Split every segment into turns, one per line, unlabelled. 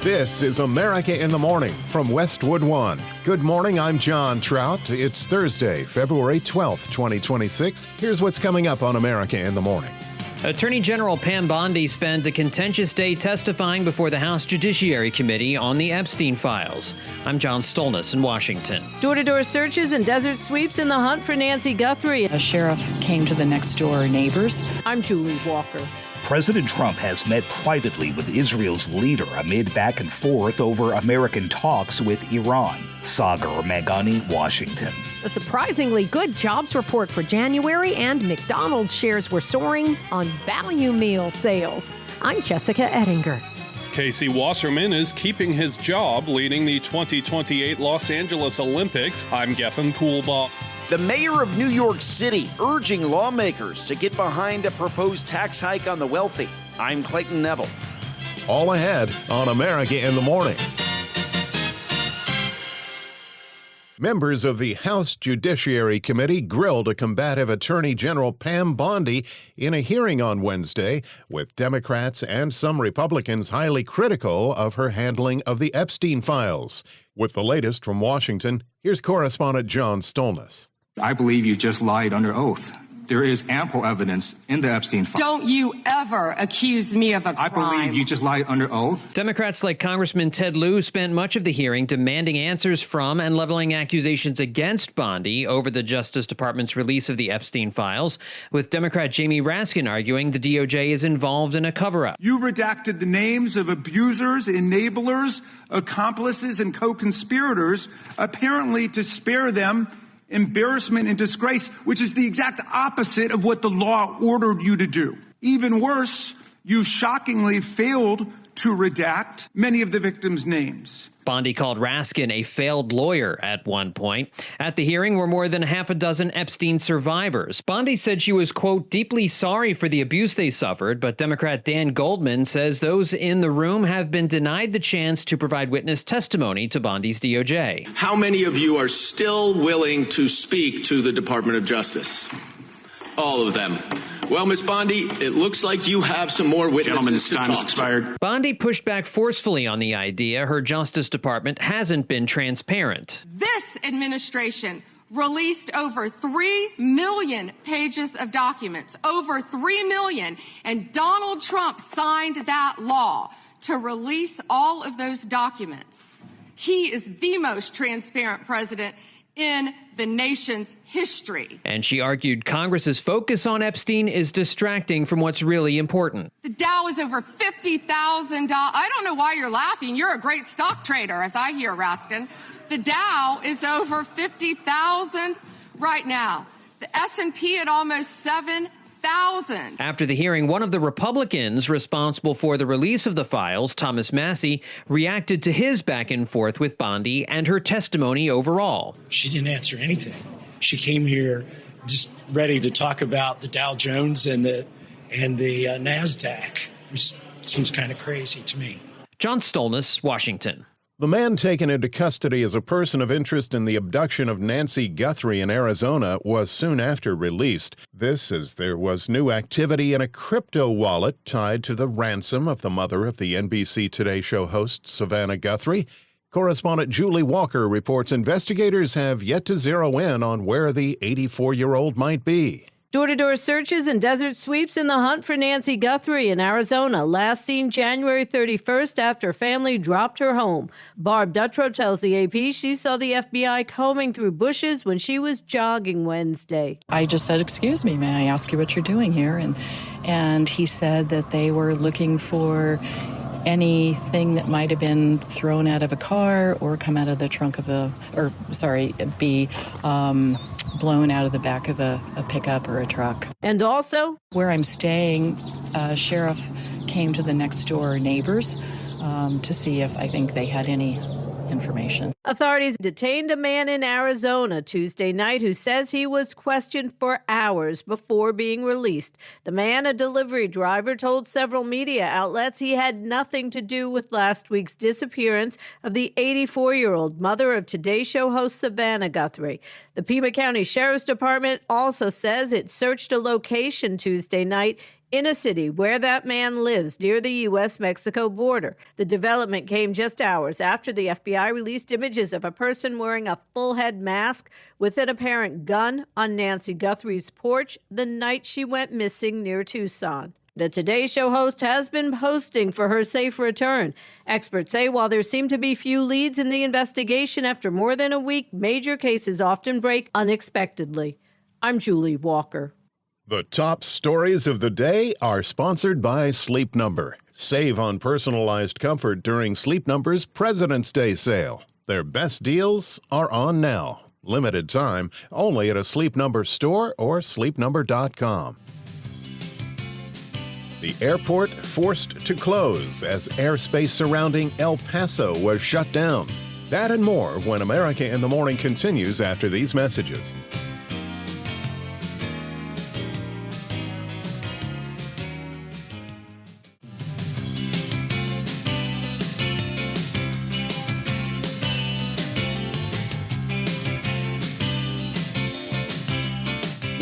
This is America in the Morning from Westwood One. Good morning, I'm John Trout. It's Thursday, February 12th, 2026. Here's what's coming up on America in the Morning.
Attorney General Pam Bondi spends a contentious day testifying before the House Judiciary Committee on the Epstein files. I'm John Stolnis in Washington.
Door-to-door searches and desert sweeps in the hunt for Nancy Guthrie.
A sheriff came to the next-door neighbors.
I'm Julie Walker.
President Trump has met privately with Israel's leader amid back and forth over American talks with Iran. Sagar Meghani, Washington.
A surprisingly good jobs report for January, and McDonald's shares were soaring on value meal sales. I'm Jessica Ettinger.
Casey Wasserman is keeping his job leading the 2028 Los Angeles Olympics. I'm Gethin Coolbaugh.
The mayor of New York City urging lawmakers to get behind a proposed tax hike on the wealthy. I'm Clayton Neville.
All ahead on America in the Morning. Members of the House Judiciary Committee grilled a combative Attorney General Pam Bondi in a hearing on Wednesday, with Democrats and some Republicans highly critical of her handling of the Epstein files. With the latest from Washington, here's Correspondent John Stolnis.
I believe you just lied under oath. There is ample evidence in the Epstein file.
Don't you ever accuse me of a crime.
I believe you just lied under oath.
Democrats like Congressman Ted Lieu spent much of the hearing demanding answers from and leveling accusations against Bondi over the Justice Department's release of the Epstein files, with Democrat Jamie Raskin arguing the DOJ is involved in a cover-up.
You redacted the names of abusers, enablers, accomplices, and co-conspirators, apparently to spare them embarrassment and disgrace, which is the exact opposite of what the law ordered you to do. Even worse, you shockingly failed to redact many of the victims' names.
Bondi called Raskin a failed lawyer at one point. At the hearing were more than half a dozen Epstein survivors. Bondi said she was, quote, deeply sorry for the abuse they suffered, but Democrat Dan Goldman says those in the room have been denied the chance to provide witness testimony to Bondi's DOJ.
How many of you are still willing to speak to the Department of Justice? All of them. Well, Ms. Bondi, it looks like you have some more witnesses to talk to.
Bondi pushed back forcefully on the idea her Justice Department hasn't been transparent.
This administration released over 3 million pages of documents, over 3 million, and Donald Trump signed that law to release all of those documents. He is the most transparent president in the nation's history.
And she argued Congress's focus on Epstein is distracting from what's really important.
The Dow is over $50,000. I don't know why you're laughing. You're a great stock trader, as I hear, Raskin. The Dow is over 50,000 right now. The S&P at almost 7,000.
After the hearing, one of the Republicans responsible for the release of the files, Thomas Massie, reacted to his back and forth with Bondi and her testimony overall.
She didn't answer anything. She came here just ready to talk about the Dow Jones and the NASDAQ, which seems kind of crazy to me.
John Stolnis, Washington.
The man taken into custody as a person of interest in the abduction of Nancy Guthrie in Arizona was soon after released. This as there was new activity in a crypto wallet tied to the ransom of the mother of the NBC Today Show host Savannah Guthrie. Correspondent Julie Walker reports investigators have yet to zero in on where the 84-year-old might be.
Door-to-door searches and desert sweeps in the hunt for Nancy Guthrie in Arizona, last seen January 31st after family dropped her home. Barb Dutrow tells the AP she saw the FBI combing through bushes when she was jogging Wednesday.
I just said, "Excuse me, may I ask you what you're doing here?" And he said that they were looking for anything that might have been thrown out of a car or come out of the trunk of be blown out of the back of a pickup or a truck.
And also,
where I'm staying, a sheriff came to the next door neighbors to see if I think they had any information.
Authorities detained a man in Arizona Tuesday night who says he was questioned for hours before being released. The man, a delivery driver, told several media outlets he had nothing to do with last week's disappearance of the 84-year-old mother of Today Show host Savannah Guthrie. The Pima County Sheriff's Department also says it searched a location Tuesday night in a city where that man lives near the U.S.-Mexico border. The development came just hours after the FBI released images of a person wearing a full-head mask with an apparent gun on Nancy Guthrie's porch the night she went missing near Tucson. The Today Show host has been posting for her safe return. Experts say while there seem to be few leads in the investigation after more than a week, major cases often break unexpectedly. I'm Julie Walker.
The top stories of the day are sponsored by Sleep Number. Save on personalized comfort during Sleep Number's President's Day sale. Their best deals are on now. Limited time, only at a Sleep Number store or sleepnumber.com. The airport forced to close as airspace surrounding El Paso was shut down. That and more when America in the Morning continues after these messages.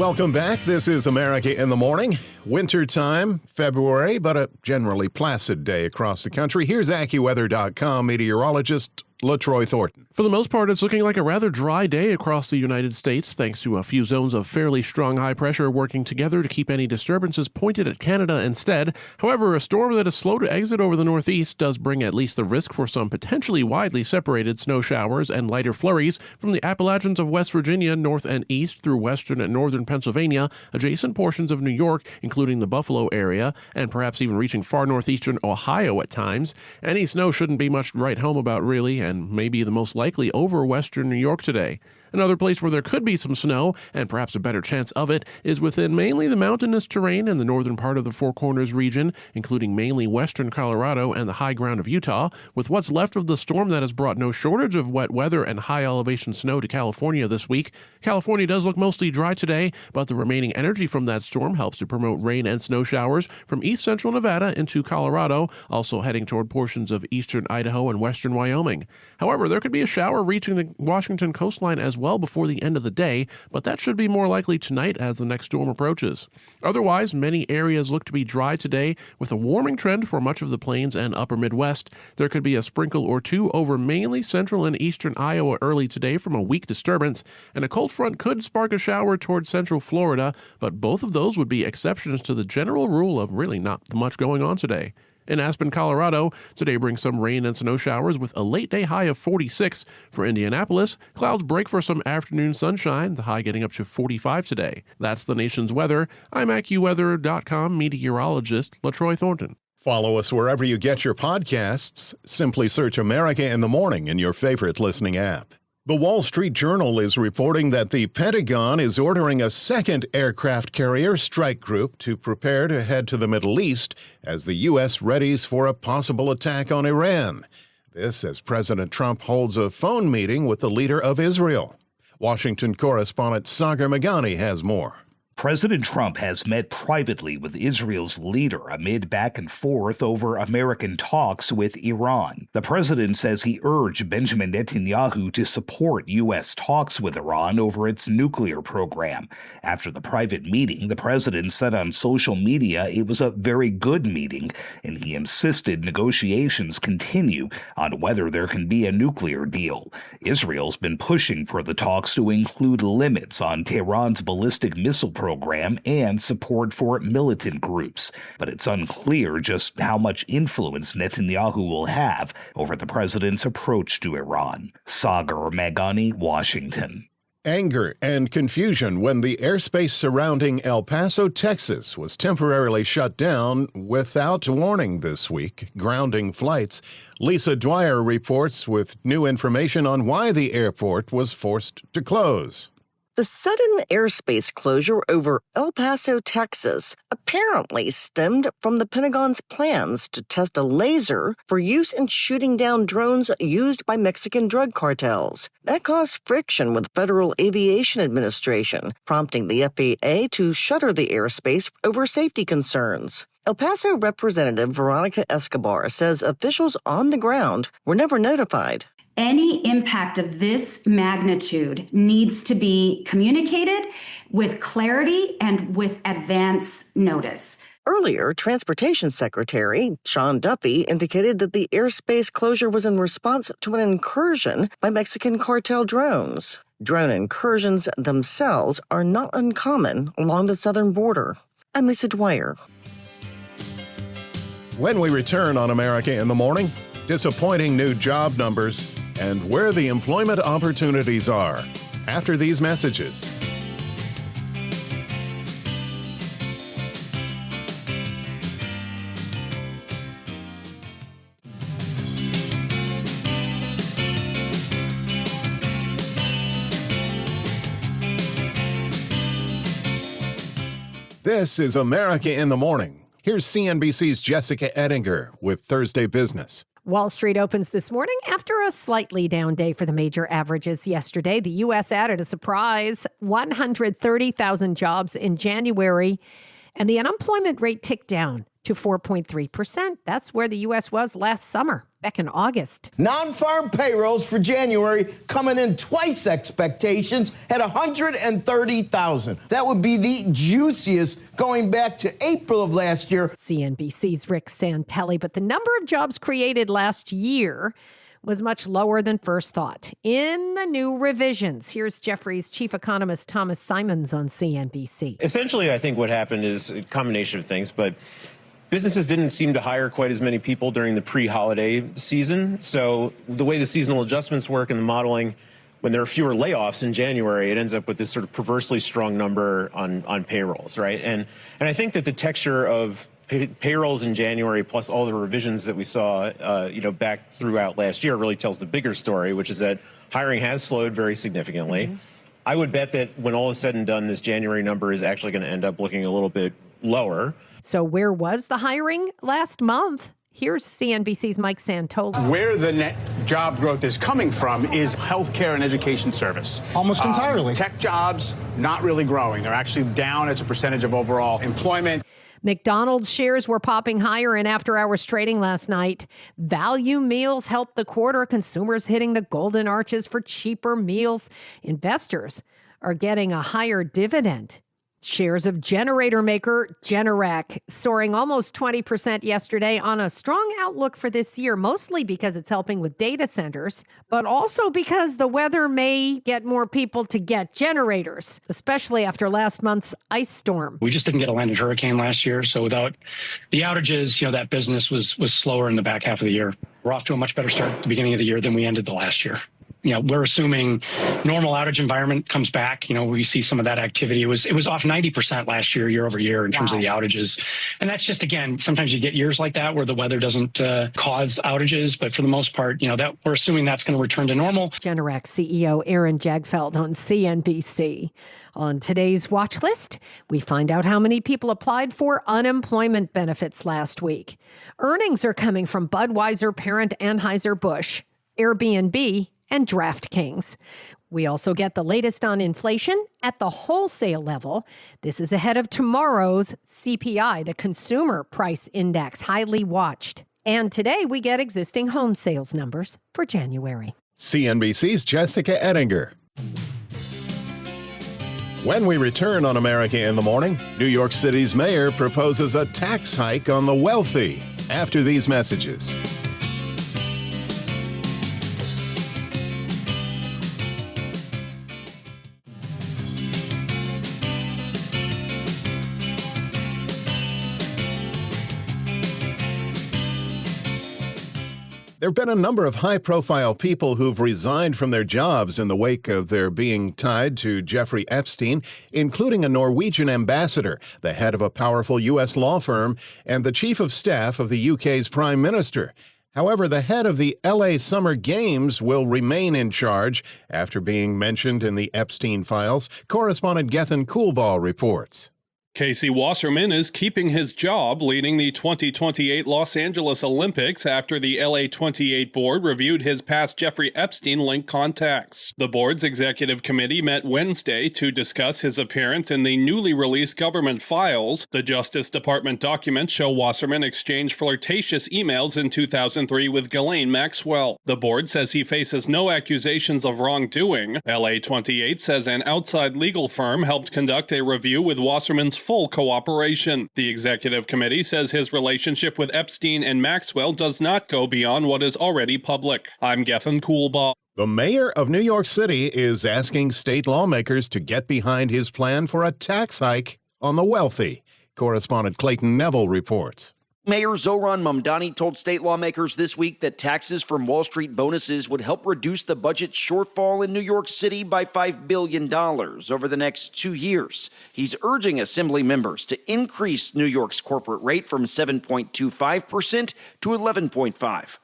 Welcome back. This is America in the Morning. Wintertime, February, but a generally placid day across the country. Here's AccuWeather.com meteorologist LaTroy Thornton.
For the most part, it's looking like a rather dry day across the United States, thanks to a few zones of fairly strong high pressure working together to keep any disturbances pointed at Canada instead. However, a storm that is slow to exit over the northeast does bring at least the risk for some potentially widely separated snow showers and lighter flurries from the Appalachians of West Virginia north and east through western and northern Pennsylvania, adjacent portions of New York, including the Buffalo area, and perhaps even reaching far northeastern Ohio at times. Any snow shouldn't be much to write home about, really, and maybe the most likely over western New York today. Another place where there could be some snow, and perhaps a better chance of it, is within mainly the mountainous terrain in the northern part of the Four Corners region, including mainly western Colorado and the high ground of Utah, with what's left of the storm that has brought no shortage of wet weather and high elevation snow to California this week. California does look mostly dry today, but the remaining energy from that storm helps to promote rain and snow showers from east central Nevada into Colorado, also heading toward portions of eastern Idaho and western Wyoming. However, there could be a shower reaching the Washington coastline as well before the end of the day, but that should be more likely tonight as the next storm approaches. Otherwise, many areas look to be dry today, with a warming trend for much of the plains and upper Midwest. There could be a sprinkle or two over mainly central and eastern Iowa early today from a weak disturbance, and a cold front could spark a shower towards central Florida, but both of those would be exceptions to the general rule of really not much going on today. In Aspen, Colorado, today brings some rain and snow showers with a late-day high of 46. For Indianapolis, clouds break for some afternoon sunshine, the high getting up to 45 today. That's the nation's weather. I'm AccuWeather.com meteorologist LaTroy Thornton.
Follow us wherever you get your podcasts. Simply search America in the Morning in your favorite listening app. The Wall Street Journal is reporting that the Pentagon is ordering a second aircraft carrier strike group to prepare to head to the Middle East as the U.S. readies for a possible attack on Iran. This as President Trump holds a phone meeting with the leader of Israel. Washington correspondent Sagar Meghani has more.
President Trump has met privately with Israel's leader amid back and forth over American talks with Iran. The president says he urged Benjamin Netanyahu to support U.S. talks with Iran over its nuclear program. After the private meeting, the president said on social media it was a very good meeting, and he insisted negotiations continue on whether there can be a nuclear deal. Israel's been pushing for the talks to include limits on Tehran's ballistic missile program and support for militant groups. But it's unclear just how much influence Netanyahu will have over the president's approach to Iran. Sagar Meghani, Washington.
Anger and confusion when the airspace surrounding El Paso, Texas, was temporarily shut down without warning this week, grounding flights. Lisa Dwyer reports with new information on why the airport was forced to close.
The sudden airspace closure over El Paso, Texas, apparently stemmed from the Pentagon's plans to test a laser for use in shooting down drones used by Mexican drug cartels. That caused friction with Federal Aviation Administration, prompting the FAA to shutter the airspace over safety concerns. El Paso Representative Veronica Escobar says officials on the ground were never notified.
Any impact of this magnitude needs to be communicated with clarity and with advance notice.
Earlier, Transportation Secretary Sean Duffy indicated that the airspace closure was in response to an incursion by Mexican cartel drones. Drone incursions themselves are not uncommon along the southern border. I'm Lisa Dwyer.
When we return on America in the Morning, disappointing new job numbers and where the employment opportunities are after these messages. This is America in the Morning. Here's CNBC's Jessica Ettinger with Thursday Business.
Wall Street opens this morning after a slightly down day for the major averages yesterday. The U.S. added a surprise 130,000 jobs in January, and the unemployment rate ticked down to 4.3%. That's where the U.S. was last summer, back in August.
Non-farm payrolls for January coming in twice expectations at 130,000. That would be the juiciest going back to April of last year.
CNBC's Rick Santelli, but the number of jobs created last year was much lower than first thought. In the new revisions, here's Jefferies chief economist Thomas Simons on CNBC.
Essentially, I think what happened is a combination of things, but businesses didn't seem to hire quite as many people during the pre-holiday season. So the way the seasonal adjustments work in the modeling, when there are fewer layoffs in January, it ends up with this sort of perversely strong number on payrolls, right? And I think that the texture of payrolls in January, plus all the revisions that we saw, back throughout last year, really tells the bigger story, which is that hiring has slowed very significantly. Mm-hmm. I would bet that when all is said and done, this January number is actually going to end up looking a little bit lower.
So where was the hiring last month? Here's CNBC's Mike Santoli.
Where the net job growth is coming from is healthcare and education service.
Almost entirely.
Tech jobs, not really growing. They're actually down as a percentage of overall employment.
McDonald's shares were popping higher in after-hours trading last night. Value meals helped the quarter. Consumers hitting the golden arches for cheaper meals. Investors are getting a higher dividend. Shares of generator maker Generac soaring almost 20% yesterday on a strong outlook for this year, mostly because it's helping with data centers, but also because the weather may get more people to get generators, especially after last month's ice storm.
We just didn't get a landed hurricane last year, so without the outages, that business was slower in the back half of the year. We're off to a much better start at the beginning of the year than we ended the last year. We're assuming normal outage environment comes back. We see some of that activity. It was off 90% last year over year in terms of the outages. And that's just, again, sometimes you get years like that where the weather doesn't cause outages. But for the most part, that we're assuming that's going to return to normal.
Generac CEO Aaron Jagfeld on CNBC. On today's watch list, we find out how many people applied for unemployment benefits last week. Earnings are coming from Budweiser parent Anheuser-Busch, Airbnb, and DraftKings. We also get the latest on inflation at the wholesale level. This is ahead of tomorrow's CPI, the Consumer Price Index, highly watched. And today we get existing home sales numbers for January.
CNBC's Jessica Ettinger. When we return on America in the Morning, New York City's mayor proposes a tax hike on the wealthy after these messages. There have been a number of high-profile people who've resigned from their jobs in the wake of their being tied to Jeffrey Epstein, including a Norwegian ambassador, the head of a powerful U.S. law firm, and the chief of staff of the UK's prime minister. However, the head of the L.A. Summer Games will remain in charge after being mentioned in the Epstein files. Correspondent Gethin Coolball reports.
Casey Wasserman is keeping his job leading the 2028 Los Angeles Olympics after the LA28 board reviewed his past Jeffrey Epstein-linked contacts. The board's executive committee met Wednesday to discuss his appearance in the newly released government files. The Justice Department documents show Wasserman exchanged flirtatious emails in 2003 with Ghislaine Maxwell. The board says he faces no accusations of wrongdoing. LA28 says an outside legal firm helped conduct a review with Wasserman's full cooperation. The executive committee says his relationship with Epstein and Maxwell does not go beyond what is already public. I'm Gethin Coolbaugh.
The mayor of New York City is asking state lawmakers to get behind his plan for a tax hike on the wealthy. Correspondent Clayton Neville reports.
Mayor Zohran Mamdani told state lawmakers this week that taxes from Wall Street bonuses would help reduce the budget shortfall in New York City by $5 billion over the next 2 years. He's urging assembly members to increase New York's corporate rate from 7.25% to 11.5%.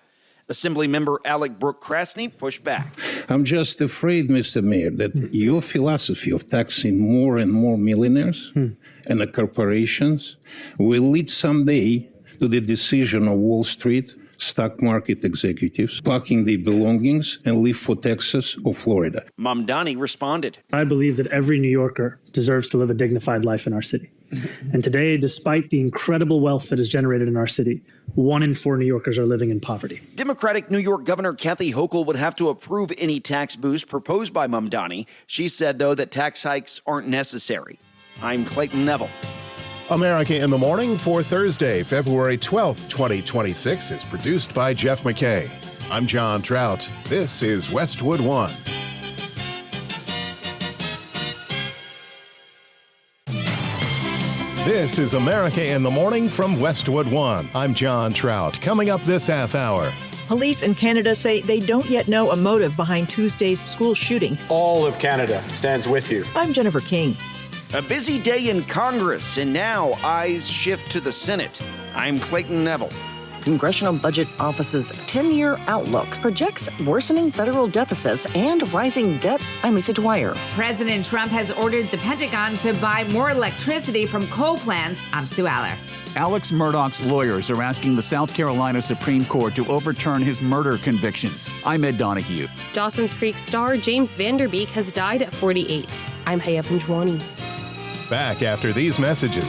Assembly member Alec Brooke Krasny pushed back.
I'm just afraid, Mr. Mayor, that your philosophy of taxing more and more millionaires and the corporations will lead someday to the decision of Wall Street stock market executives packing their belongings and leave for Texas or Florida.
Mamdani responded.
I believe that every New Yorker deserves to live a dignified life in our city. And today, despite the incredible wealth that is generated in our city, 1 in 4 New Yorkers are living in poverty.
Democratic New York Governor Kathy Hochul would have to approve any tax boost proposed by Mamdani. She said, though, that tax hikes aren't necessary. I'm Clayton Neville.
America in the Morning for Thursday, February 12th, 2026 is produced by Jeff McKay. I'm John Trout. This is Westwood One. This is America in the Morning from Westwood One. I'm John Trout. Coming up this half hour.
Police in Canada say they don't yet know a motive behind Tuesday's school shooting.
All of Canada stands with you.
I'm Jennifer King.
A busy day in Congress, and now eyes shift to the Senate. I'm Clayton Neville.
Congressional Budget Office's 10-year outlook projects worsening federal deficits and rising debt. I'm Lisa Dwyer.
President Trump has ordered the Pentagon to buy more electricity from coal plants. I'm Sue Aller.
Alex Murdaugh's lawyers are asking the South Carolina Supreme Court to overturn his murder convictions. I'm Ed Donahue.
Dawson's Creek star James Vanderbeek has died at 48. I'm Haya Panjwani.
Back after these messages.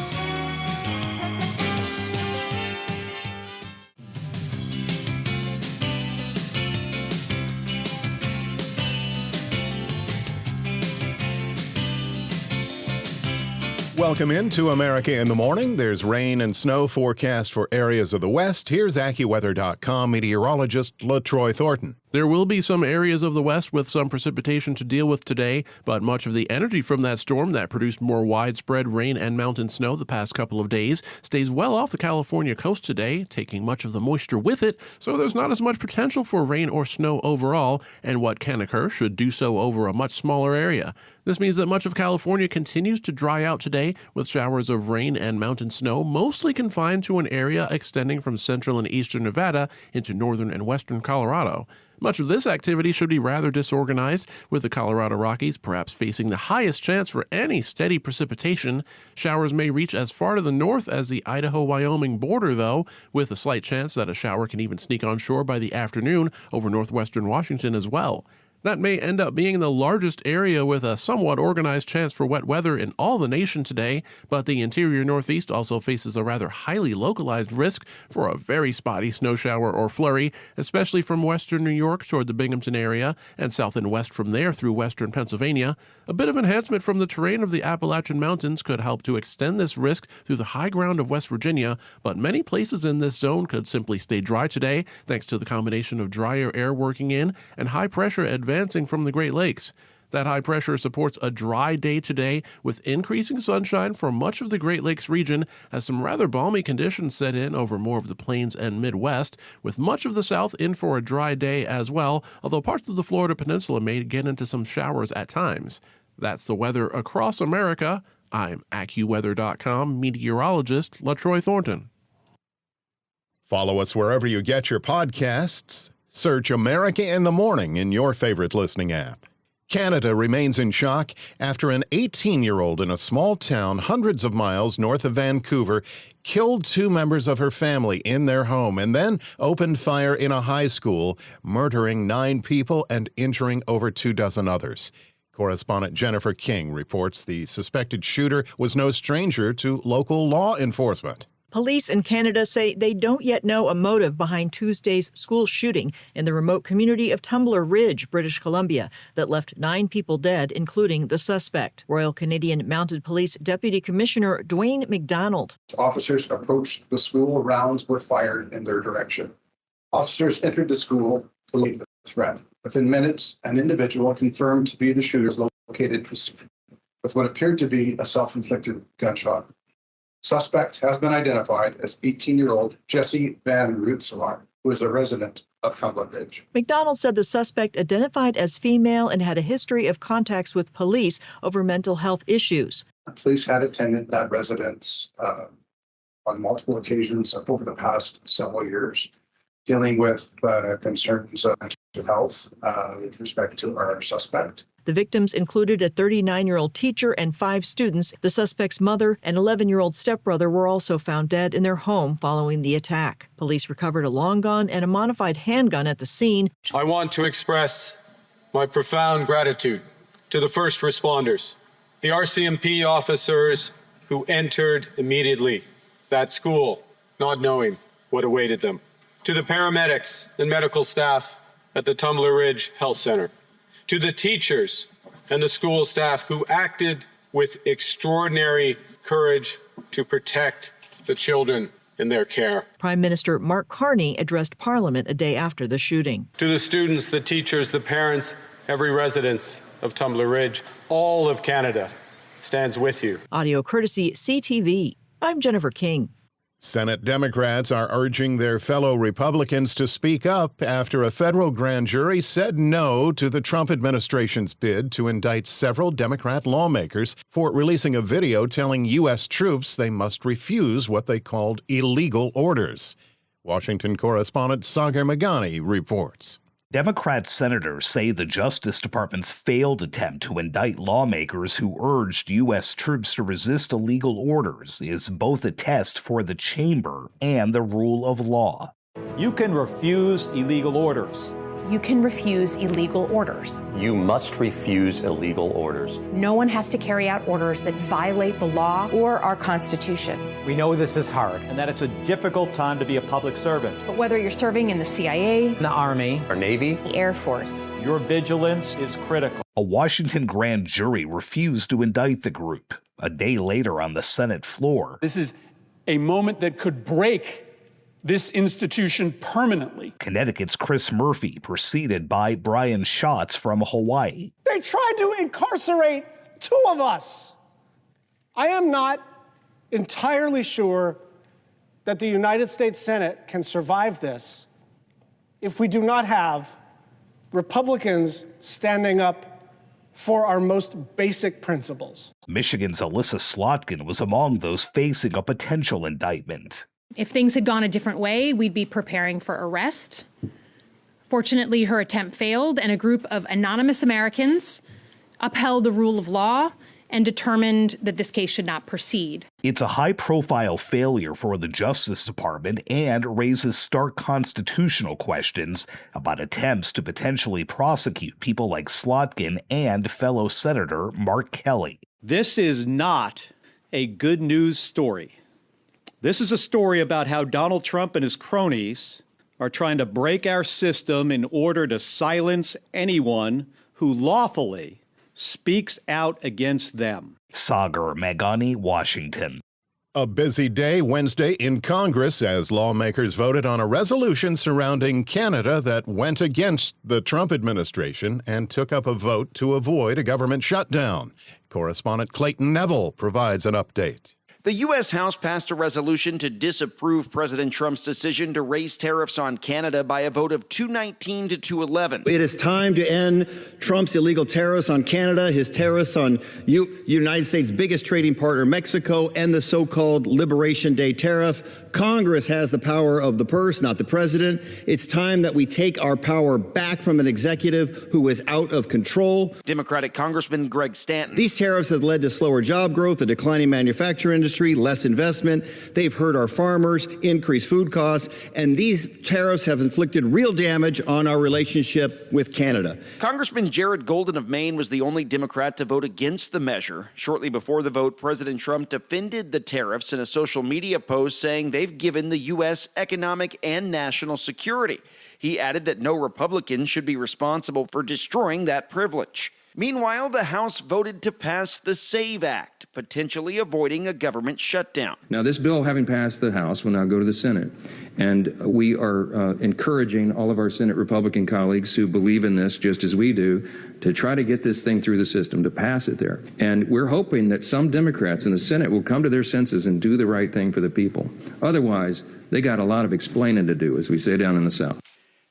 Welcome into America in the Morning. There's rain and snow forecast for areas of the West. Here's AccuWeather.com meteorologist LaTroy Thornton.
There will be some areas of the West with some precipitation to deal with today, but much of the energy from that storm that produced more widespread rain and mountain snow the past couple of days stays well off the California coast today, taking much of the moisture with it, so there's not as much potential for rain or snow overall, and what can occur should do so over a much smaller area. This means that much of California continues to dry out today, with showers of rain and mountain snow mostly confined to an area extending from central and eastern Nevada into northern and western Colorado. Much of this activity should be rather disorganized, with the Colorado Rockies perhaps facing the highest chance for any steady precipitation. Showers may reach as far to the north as the Idaho-Wyoming border, though, with a slight chance that a shower can even sneak on shore by the afternoon over northwestern Washington as well. That may end up being the largest area with a somewhat organized chance for wet weather in all the nation today, but the interior Northeast also faces a rather highly localized risk for a very spotty snow shower or flurry, especially from western New York toward the Binghamton area and south and west from there through western Pennsylvania. A bit of enhancement from the terrain of the Appalachian Mountains could help to extend this risk through the high ground of West Virginia, but many places in this zone could simply stay dry today thanks to the combination of drier air working in and high pressure advancing from the Great Lakes. That high pressure supports a dry day today with increasing sunshine for much of the Great Lakes region as some rather balmy conditions set in over more of the plains and Midwest, with much of the South in for a dry day as well, although parts of the Florida Peninsula may get into some showers at times. That's the weather across America. I'm AccuWeather.com meteorologist LaTroy Thornton.
Follow us wherever you get your podcasts. Search America in the Morning in your favorite listening app. Canada remains in shock after an 18-year-old in a small town hundreds of miles north of Vancouver killed 2 members of her family in their home and then opened fire in a high school, murdering 9 people and injuring over 24 others. Correspondent Jennifer King reports the suspected shooter was no stranger to local law enforcement.
Police in Canada say they don't yet know a motive behind Tuesday's school shooting in the remote community of Tumbler Ridge, British Columbia, that left 9 people dead, including the suspect. Royal Canadian Mounted Police Deputy Commissioner Dwayne McDonald.
Officers approached the school, rounds were fired in their direction. Officers entered the school to lead the threat. Within minutes, an individual confirmed to be the shooter was located with what appeared to be a self-inflicted gunshot. Suspect has been identified as 18-year-old Jesse Van Rootselaar, who is a resident of Tumbler Ridge.
McDonald said the suspect identified as female and had a history of contacts with police over mental health issues.
Police had attended that residence on multiple occasions over the past several years, dealing with concerns of mental health with respect to our suspect.
The victims included a 39-year-old teacher and 5 students. The suspect's mother and 11-year-old stepbrother were also found dead in their home following the attack. Police recovered a long gun and a modified handgun at the scene.
I want to express my profound gratitude to the first responders, the RCMP officers who entered immediately that school, not knowing what awaited them, to the paramedics and medical staff at the Tumbler Ridge Health Center, to the teachers and the school staff who acted with extraordinary courage to protect the children in their care.
Prime Minister Mark Carney addressed Parliament a day after the shooting.
To the students, the teachers, the parents, every resident of Tumbler Ridge, all of Canada stands with you.
Audio courtesy CTV. I'm Jennifer King.
Senate Democrats are urging their fellow Republicans to speak up after a federal grand jury said no to the Trump administration's bid to indict several Democrat lawmakers for releasing a video telling U.S. troops they must refuse what they called illegal orders. Washington correspondent Sagar Meghani reports.
Democrat senators say the Justice Department's failed attempt to indict lawmakers who urged U.S. troops to resist illegal orders is both a test for the chamber and the rule of law.
You can refuse illegal orders.
You can refuse illegal orders.
You must refuse illegal orders.
No one has to carry out orders that violate the law or our Constitution.
We know this is hard and that it's a difficult time to be a public servant.
But whether you're serving in the CIA,
the Army,
or Navy,
the Air Force,
your vigilance is critical.
A Washington grand jury refused to indict the group. A day later on the Senate floor,
this is a moment that could break this institution permanently.
Connecticut's Chris Murphy, preceded by Brian Schatz from Hawaii.
They tried to incarcerate 2 of us. I am not entirely sure that the United States Senate can survive this if we do not have Republicans standing up for our most basic principles.
Michigan's Alyssa Slotkin was among those facing a potential indictment.
If things had gone a different way, we'd be preparing for arrest. Fortunately, her attempt failed, and a group of anonymous Americans upheld the rule of law and determined that this case should not proceed.
It's a high-profile failure for the Justice Department and raises stark constitutional questions about attempts to potentially prosecute people like Slotkin and fellow Senator Mark Kelly.
This is not a good news story. This is a story about how Donald Trump and his cronies are trying to break our system in order to silence anyone who lawfully speaks out against them.
Sagar Meghani, Washington.
A busy day Wednesday in Congress as lawmakers voted on a resolution surrounding Canada that went against the Trump administration and took up a vote to avoid a government shutdown. Correspondent Clayton Neville provides an update.
The U.S. House passed a resolution to disapprove President Trump's decision to raise tariffs on Canada by a vote of 219 to 211.
It is time to end Trump's illegal tariffs on Canada, his tariffs on United States' biggest trading partner, Mexico, and the so-called Liberation Day tariff. Congress has the power of the purse, not the president. It's time that we take our power back from an executive who is out of control.
Democratic Congressman Greg Stanton.
These tariffs have led to slower job growth, a declining manufacturing industry, less investment. They've hurt our farmers, increased food costs, and these tariffs have inflicted real damage on our relationship with Canada.
Congressman Jared Golden of Maine was the only Democrat to vote against the measure. Shortly before the vote, President Trump defended the tariffs in a social media post saying they've given the U.S. economic and national security. He added that no Republican should be responsible for destroying that privilege. Meanwhile, the House voted to pass the SAVE Act, potentially avoiding a government shutdown.
Now, this bill, having passed the House, will now go to the Senate. And we are encouraging all of our Senate Republican colleagues who believe in this just as we do to try to get this thing through the system, to pass it there. And we're hoping that some Democrats in the Senate will come to their senses and do the right thing for the people. Otherwise, they got a lot of explaining to do, as we say down in the South.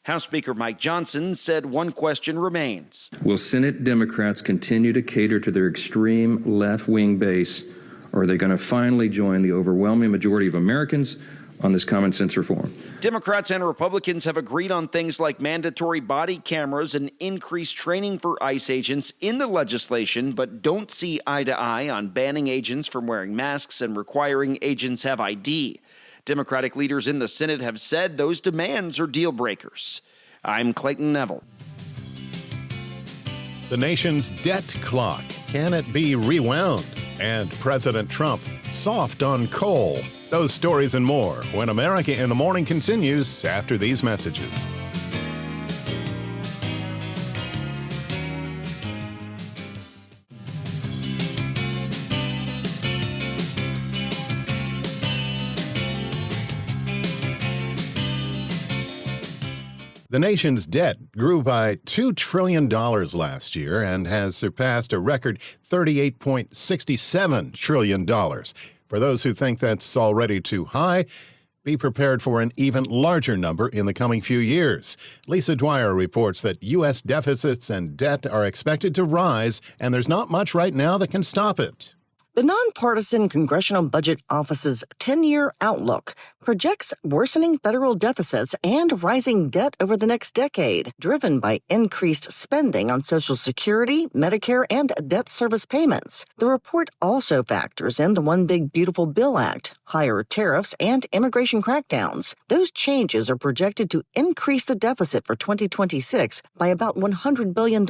House Speaker Mike Johnson said one question remains.
Will Senate Democrats continue to cater to their extreme left-wing base, or are they going to finally join the overwhelming majority of Americans on this common sense reform?
Democrats and Republicans have agreed on things like mandatory body cameras and increased training for ICE agents in the legislation, but don't see eye to eye on banning agents from wearing masks and requiring agents have ID. Democratic leaders in the Senate have said those demands are deal breakers. I'm Clayton Neville.
The nation's debt clock. Can it be rewound? And President Trump soft on coal. Those stories and more when America in the Morning continues after these messages. The nation's debt grew by $2 trillion last year and has surpassed a record $38.67 trillion. For those who think that's already too high, be prepared for an even larger number in the coming few years. Lisa Dwyer reports that U.S. deficits and debt are expected to rise, and there's not much right now that can stop it.
The nonpartisan Congressional Budget Office's 10-year outlook projects worsening federal deficits and rising debt over the next decade, driven by increased spending on Social Security, Medicare, and debt service payments. The report also factors in the One Big Beautiful Bill Act, higher tariffs, and immigration crackdowns. Those changes are projected to increase the deficit for 2026 by about $100 billion.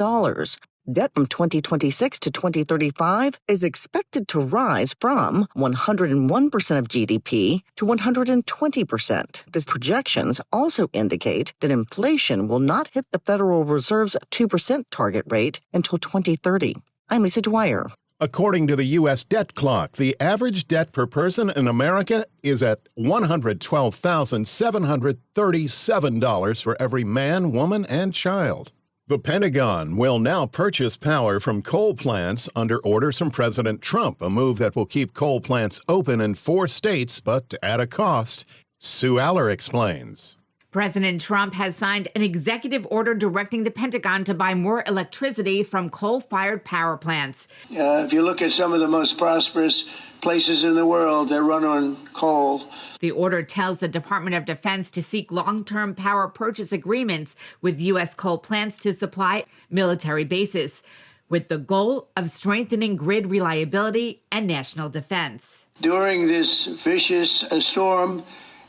Debt from 2026 to 2035 is expected to rise from 101% of GDP to 120%. The projections also indicate that inflation will not hit the Federal Reserve's 2% target rate until 2030. I'm Lisa Dwyer.
According to the U.S. debt clock, the average debt per person in America is at $112,737 for every man, woman, and child. The Pentagon will now purchase power from coal plants under orders from President Trump, a move that will keep coal plants open in 4 states, but at a cost. Sue Aller explains.
President Trump has signed an executive order directing the Pentagon to buy more electricity from coal-fired power plants.
If you look at some of the most prosperous places in the world, they run on coal.
The order tells the Department of Defense to seek long-term power purchase agreements with U.S. coal plants to supply military bases, with the goal of strengthening grid reliability and national defense.
During this vicious storm,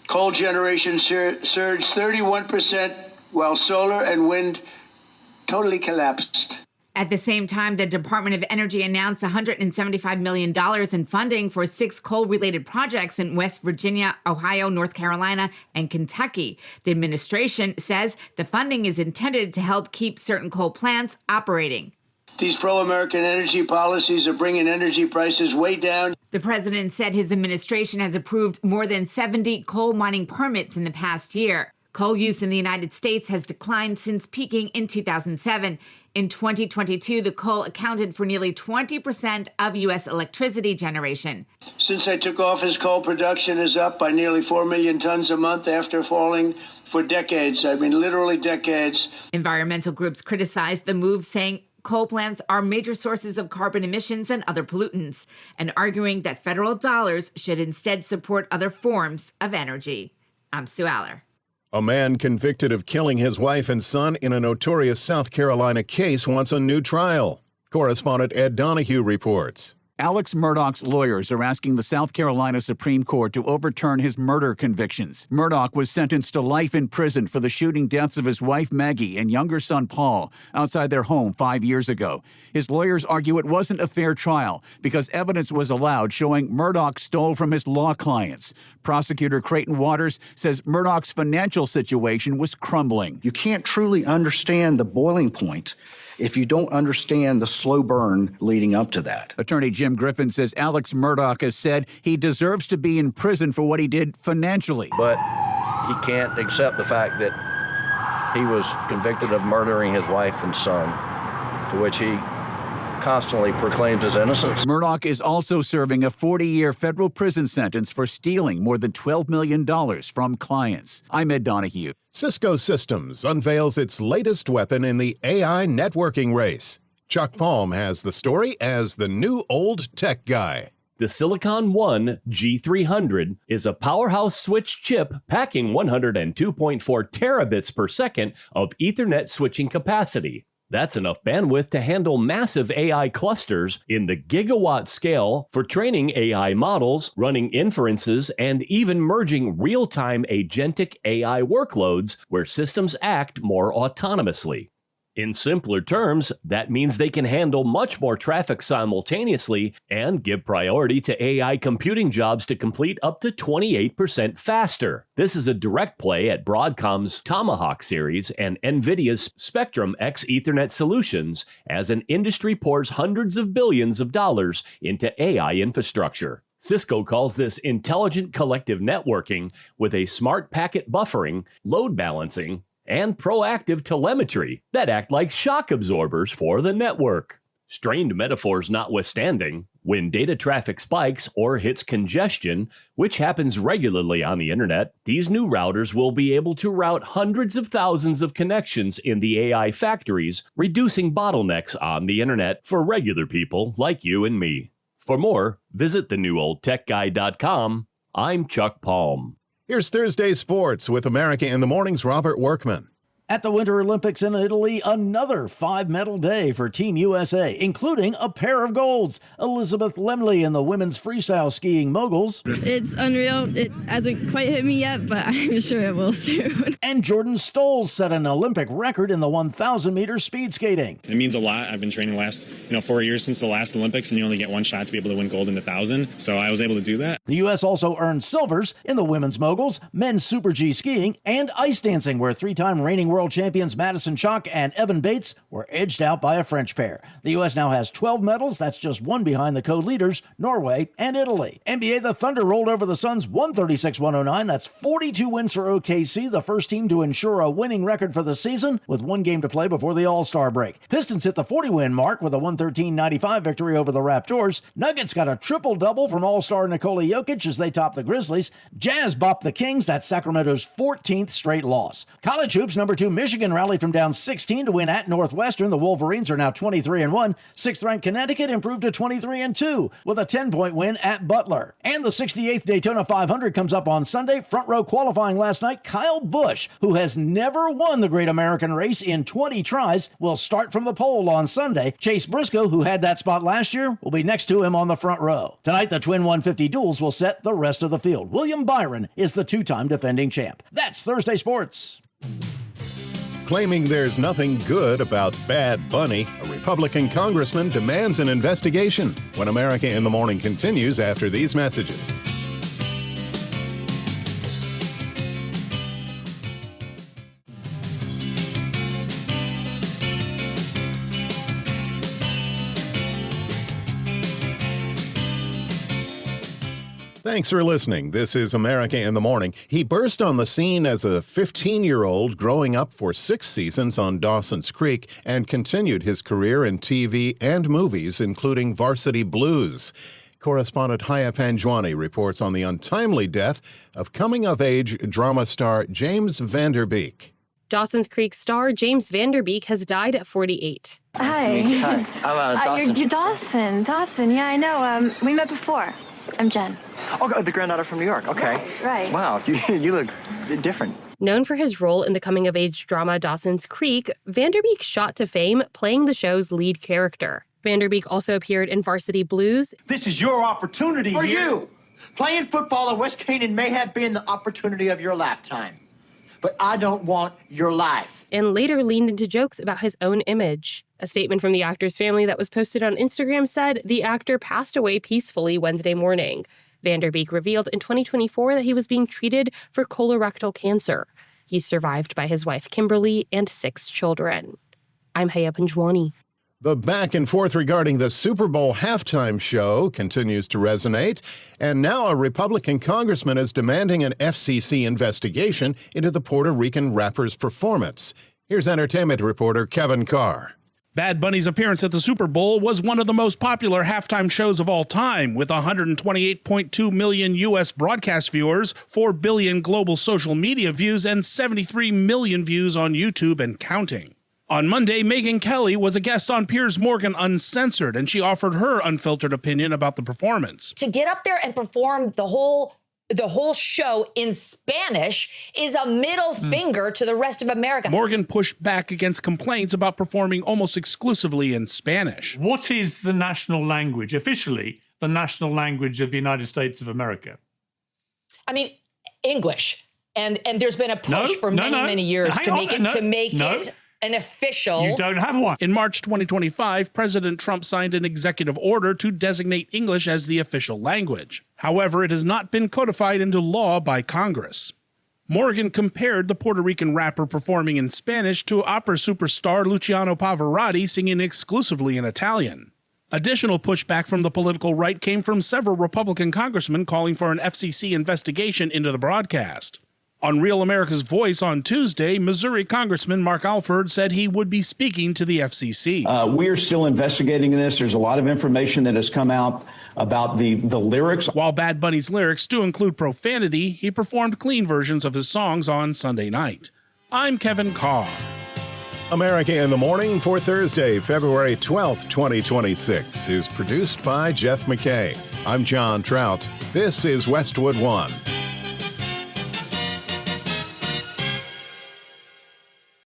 coal generation surged 31%, while solar and wind totally collapsed.
At the same time, the Department of Energy announced $175 million in funding for 6 coal-related projects in West Virginia, Ohio, North Carolina, and Kentucky. The administration says the funding is intended to help keep certain coal plants operating.
These pro-American energy policies are bringing energy prices way down.
The president said his administration has approved more than 70 coal mining permits in the past year. Coal use in the United States has declined since peaking in 2007. In 2022, the coal accounted for nearly 20% of U.S. electricity generation.
Since I took office, coal production is up by nearly 4 million tons a month after falling for decades. I mean, literally decades.
Environmental groups criticized the move, saying coal plants are major sources of carbon emissions and other pollutants, and arguing that federal dollars should instead support other forms of energy. I'm Sue Aller.
A man convicted of killing his wife and son in a notorious South Carolina case wants a new trial. Correspondent Ed Donahue reports.
Alex Murdaugh's lawyers are asking the South Carolina Supreme Court to overturn his murder convictions. Murdaugh was sentenced to life in prison for the shooting deaths of his wife Maggie and younger son Paul outside their home 5 years ago. His lawyers argue it wasn't a fair trial because evidence was allowed showing Murdaugh stole from his law clients. Prosecutor Creighton Waters says Murdaugh's financial situation was crumbling.
You can't truly understand the boiling point if you don't understand the slow burn leading up to that.
Attorney Jim Griffin says Alex Murdaugh has said he deserves to be in prison for what he did financially.
But he can't accept the fact that he was convicted of murdering his wife and son, to which he constantly proclaims his innocence.
Murdaugh is also serving a 40-year federal prison sentence for stealing more than $12 million from clients. I'm Ed Donahue.
Cisco Systems unveils its latest weapon in the AI networking race. Chuck Palm has the story as the new old tech guy.
The Silicon One G300 is a powerhouse switch chip packing 102.4 terabits per second of Ethernet switching capacity. That's enough bandwidth to handle massive AI clusters in the gigawatt scale for training AI models, running inferences, and even merging real-time agentic AI workloads where systems act more autonomously. In simpler terms, that means they can handle much more traffic simultaneously and give priority to AI computing jobs to complete up to 28% faster. This is a direct play at Broadcom's Tomahawk series and NVIDIA's Spectrum X Ethernet solutions as an industry pours hundreds of billions of dollars into AI infrastructure. Cisco calls this intelligent collective networking with a smart packet buffering, load balancing, and proactive telemetry that act like shock absorbers for the network. Strained metaphors notwithstanding, when data traffic spikes or hits congestion, which happens regularly on the internet, these new routers will be able to route hundreds of thousands of connections in the AI factories, reducing bottlenecks on the internet for regular people like you and me. For more, visit thenewoldtechguy.com. I'm Chuck Palm.
Here's Thursday Sports with America in the Morning's Robert Workman.
At the Winter Olympics in Italy, another 5-medal day for Team USA, including a pair of golds. Elizabeth Lemley in the women's freestyle skiing moguls.
It's unreal. It hasn't quite hit me yet, but I'm sure it will soon.
And Jordan Stolnis set an Olympic record in the 1,000-meter speed skating.
It means a lot. I've been training the last 4 years since the last Olympics, and you only get one shot to be able to win gold in 1,000. So I was able to do that.
The U.S. also earned silvers in the women's moguls, men's Super G skiing, and ice dancing, where 3-time reigning world champions Madison Chock and Evan Bates were edged out by a French pair. The U.S. now has 12 medals. That's just one behind the co-leaders, Norway and Italy. NBA, the Thunder rolled over the Suns 136-109. That's 42 wins for OKC, the first team to ensure a winning record for the season with one game to play before the All-Star break. Pistons hit the 40-win mark with a 113-95 victory over the Raptors. Nuggets got a triple-double from All-Star Nikola Jokic as they topped the Grizzlies. Jazz bopped the Kings. That's Sacramento's 14th straight loss. College hoops, number 2 Michigan rallied from down 16 to win at Northwestern. The Wolverines are now 23-1. 6th-ranked Connecticut improved to 23-2 with a 10-point win at Butler. And the 68th Daytona 500 comes up on Sunday. Front row qualifying last night. Kyle Busch, who has never won the Great American Race in 20 tries, will start from the pole on Sunday. Chase Briscoe, who had that spot last year, will be next to him on the front row. Tonight, the twin 150 duels will set the rest of the field. William Byron is the 2-time defending champ. That's Thursday Sports.
Claiming there's nothing good about Bad Bunny, a Republican congressman demands an investigation. When America in the Morning continues after these messages. Thanks for listening. This is America in the Morning. He burst on the scene as a 15-year-old growing up for 6 seasons on Dawson's Creek and continued his career in TV and movies, including Varsity Blues. Correspondent Haya Panjwani reports on the untimely death of coming-of-age drama star James Van Der Beek.
Dawson's Creek star James Van Der Beek has died at 48.
Hi.
Hi. I'm Dawson.
You're Dawson. Yeah, I know. We met before. I'm Jen.
Oh, the granddaughter from New York. Okay.
Right.
Wow, you look different.
Known for his role in the coming-of-age drama Dawson's Creek, Van Der Beek shot to fame playing the show's lead character. Van Der Beek also appeared in Varsity Blues.
This is your opportunity
For
here.
you. Playing football at West Canaan may have been the opportunity of your lifetime, but I don't want your life.
And later leaned into jokes about his own image. A statement from the actor's family that was posted on Instagram said the actor passed away peacefully Wednesday morning. Van Der Beek revealed in 2024 that he was being treated for colorectal cancer. He's survived by his wife Kimberly and 6 children. I'm Haya Panjwani.
The back and forth regarding the Super Bowl halftime show continues to resonate, and now a Republican congressman is demanding an FCC investigation into the Puerto Rican rapper's performance. Here's entertainment reporter Kevin Carr.
Bad Bunny's appearance at the Super Bowl was one of the most popular halftime shows of all time, with 128.2 million U.S. broadcast viewers, 4 billion global social media views, and 73 million views on YouTube and counting. On Monday, Megyn Kelly was a guest on Piers Morgan Uncensored, and she offered her unfiltered opinion about the performance.
To get up there and perform the whole show in Spanish is a middle finger to the rest of America.
Morgan pushed back against complaints about performing almost exclusively in Spanish.
What is the national language, officially, the national language of the United States of America?
I mean, English. And there's been a push for many years to make it an official.
You don't have one. In March 2025, President Trump signed an executive order to designate English as the official language. However, it has not been codified into law by Congress. Morgan compared the Puerto Rican rapper performing in Spanish to opera superstar Luciano Pavarotti singing exclusively in Italian. Additional pushback from the political right came from several Republican congressmen calling for an FCC investigation into the broadcast. On Real America's Voice on Tuesday, Missouri Congressman Mark Alford said he would be speaking to the FCC.
We are still investigating this. There's a lot of information that has come out about the lyrics.
While Bad Bunny's lyrics do include profanity, he performed clean versions of his songs on Sunday night. I'm Kevin Carr.
America in the Morning for Thursday, February 12th, 2026 is produced by Jeff McKay. I'm John Trout. This is Westwood One.